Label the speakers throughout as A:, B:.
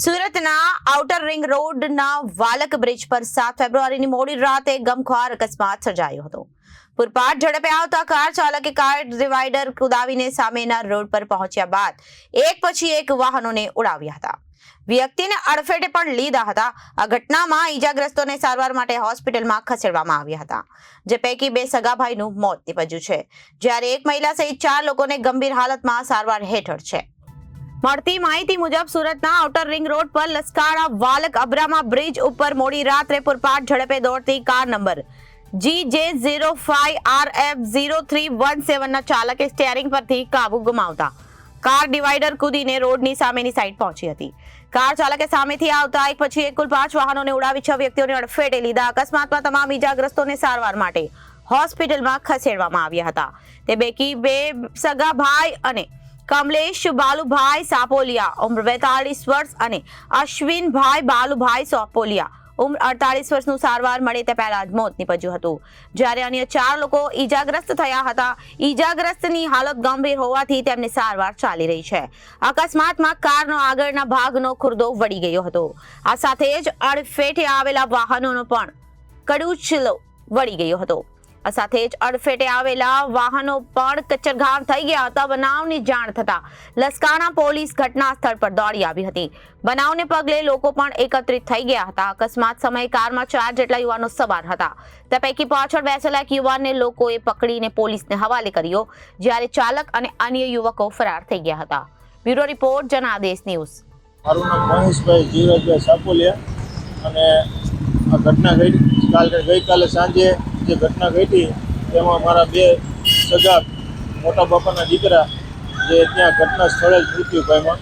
A: સુરતના outer ring રોડના Valak bridge પર 7 ફેબ્રુઆરીની મોડી રાતે ગમખ્વાર અકસ્માત સર્જાયો હતો। પૂરપાટ ઝડપે આવતા કાર ચાલકે કાર ડિવાઈડર કુદાવીને સામેના રોડ પર પહોંચ્યા બાદ એક પછી એક વાહનોને ઉડાવ્યા હતા। વ્યક્તિને અડફેટે પણ લીધા હતા। આ ઘટનામાં ઈજાગ્રસ્તોને સારવાર માટે હોસ્પિટલમાં ખસેડવામાં આવ્યા હતા, જે પૈકી 2 સગાભાઈનું મોત નીપજ્યું છે, જ્યારે એક મહિલા સહિત 4 લોકોને ગંભીર હાલતમાં સારવાર હેઠળ છે। મળતી માહિતી મુજબ સુરતના આઉટર રિંગ રોડ પર લસકાણા વાલક અબ્રામા બ્રિજ ઉપર મોડી રાત્રે પૂરપાટ ઝડપે દોડતી કાર નંબર GJ05RF0317 ના ચાલકે સ્ટીયરિંગ પરથી કાબુ ગુમાવતા કાર ડિવાઈડર કૂદીને રોડની સામેની સાઈડ પહોંચી હતી। કાર ચાલકે સામેથી આવતા એક પછી એક કુલ 5 વાહનોને ઉડાવી 6 વ્યક્તિઓને અડફેટે લીધા। અકસ્માતમાં તમામ ઈજાગ્રસ્તોને સારવાર માટે હોસ્પિટલમાં ખસેડવામાં આવ્યા હતા। તે પૈકી 2 સગા ભાઈ અને કમલેશ બાલુભાઈ સાપોલિયા ઉંમર 42 વર્ષ અને અશ્વિનભાઈ બાલુભાઈ સાપોલિયા ઉંમર 48 વર્ષનું સારવાર મળે તે પહેલા જ મોત નીપજ્યું હતું, જ્યારે અન્ય 4 લોકો ઈજાગ્રસ્ત થયા હતા। ઈજાગ્રસ્તની હાલત ગંભીર હોવાથી તેમની સારવાર ચાલી રહી છે। અકસ્માતમાં કારનો આગળના ભાગનો ખુરદો વળી ગયો હતો। આ સાથે જ અડફેટે આવેલા વાહનોનો પણ કડુચલો વળી ગયો હતો। આ સાથે જ અડફેટે આવેલા વાહનો પણ કચરઘામ થઈ ગયા હતા। બનાવની જાણ થતા લસકાણા પોલીસ ઘટના સ્થળ પર દોડી આવી હતી। બનાવને પગલે લોકો પણ એકત્રિત થઈ ગયા હતા। અકસ્માત સમયે કારમાં 4 જેટલા યુવાનો સવાર હતા। તે પૈકી પાછળ બેસેલા એક યુવાનને લોકોએ પકડીને પોલીસને હવાલે કર્યો, જ્યારે ચાલક અને અન્ય યુવકો ફરાર થઈ ગયા હતા। Bureau report, Janadesh news.
B: મારું નામ મહેશભાઈ જીવરાજભાઈ સાપોલિયા અને આ ઘટના ગઈકાલે સાંજે જે ઘટના ઘટી તેમાં મારા 2 સગા મોટા બાપાના દીકરા જે ત્યાં ઘટના સ્થળે જ મૃત્યુ પામ્યા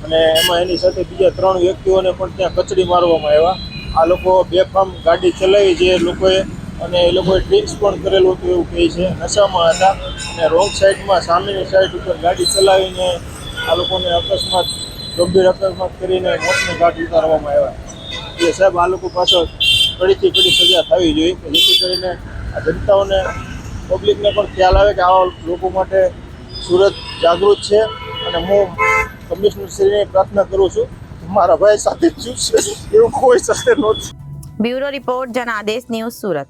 B: અને એમાં એની સાથે બીજા 3 વ્યક્તિઓને પણ ત્યાં કચડી મારવામાં આવ્યા। આ લોકો બેફામ ગાડી ચલાવી જે લોકોએ અને એ લોકોએ ડ્રિંક્સ પણ કરેલું હતું એવું કહે છે, નશામાં હતા અને રોંગ સાઈડમાં સામેની સાઈડ ઉપર ગાડી ચલાવીને આ લોકોને ગંભીર અકસ્માત કરીને મોતને ઘાટ ઉતારવામાં આવ્યા। એ સાહેબ આ લોકો પાછળ કડીથી કડી સજા થવી જોઈએ કે જેથી કરીને આ જનતાઓને પબ્લિકને પણ ખ્યાલ આવે કે આવા લોકો માટે સુરત જાગૃત છે। અને હું કમિશનરશ્રીને પ્રાર્થના કરું છું મારા ભાઈ સાથે જ છે, એવું કોઈ સાથે નહોતું।
A: Bureau report, Janadesh news, Surat.